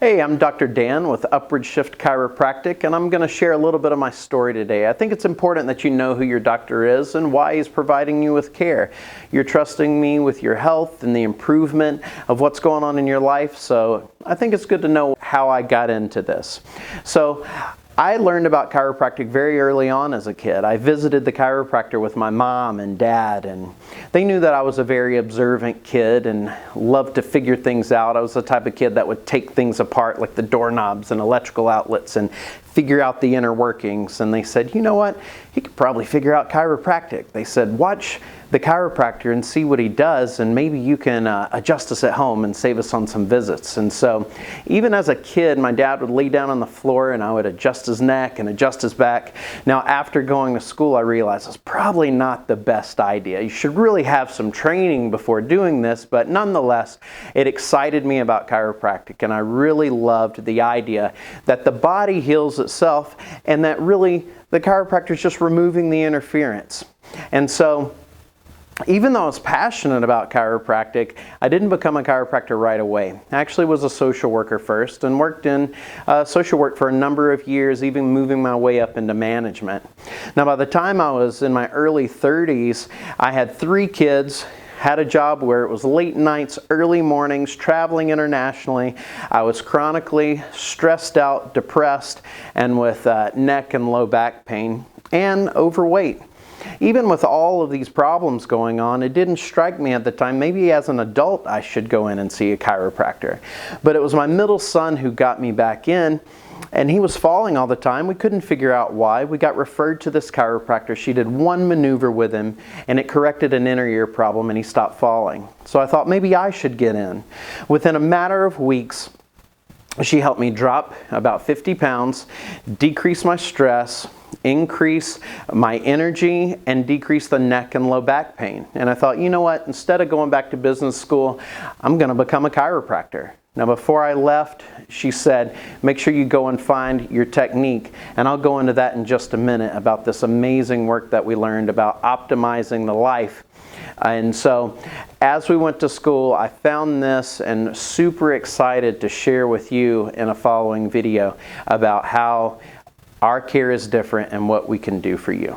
Hey, I'm Dr. Dan with Upward Shift Chiropractic, and I'm going to share a little bit of my story today. I think it's important that you know who your doctor is and why he's providing you with care. You're trusting me with your health and the improvement of what's going on in your life, so I think it's good to know how I got into this. So, I learned about chiropractic very early on as a kid. I visited the chiropractor with my mom and dad, and they knew that I was a very observant kid and loved to figure things out. I was the type of kid that would take things apart, like the doorknobs and electrical outlets, and figure out the inner workings. And they said, you know what, he could probably figure out chiropractic. They said, watch the chiropractor and see what he does, and maybe you can adjust us at home and save us on some visits. And so even as a kid, my dad would lay down on the floor and I would adjust his neck and adjust his back. Now, after going to school, I realized it's probably not the best idea. You should really have some training before doing this, but nonetheless, it excited me about chiropractic, and I really loved the idea that the body heals itself and that really the chiropractor is just removing the interference. And so even though I was passionate about chiropractic, I didn't become a chiropractor right away. I actually was a social worker first and worked in social work for a number of years, even moving my way up into management. Now, by the time I was in my early 30s, I had 3 kids, had a job where it was late nights, early mornings, traveling internationally. I was chronically stressed out, depressed, and with neck and low back pain, and overweight. Even with all of these problems going on, it didn't strike me at the time, maybe as an adult I should go in and see a chiropractor. But it was my middle son who got me back in, and he was falling all the time. We couldn't figure out why. We got referred to this chiropractor. She did one maneuver with him, and it corrected an inner ear problem, and he stopped falling. So I thought maybe I should get in. Within a matter of weeks, she helped me drop about 50 pounds, decrease my stress, increase my energy, and decrease the neck and low back pain. And I thought, you know what, instead of going back to business school, I'm going to become a chiropractor. Now, before I left, she said, make sure you go and find your technique. And I'll go into that in just a minute about this amazing work that we learned about optimizing the life. And so as we went to school, I found this and super excited to share with you in a following video about how our care is different and what we can do for you.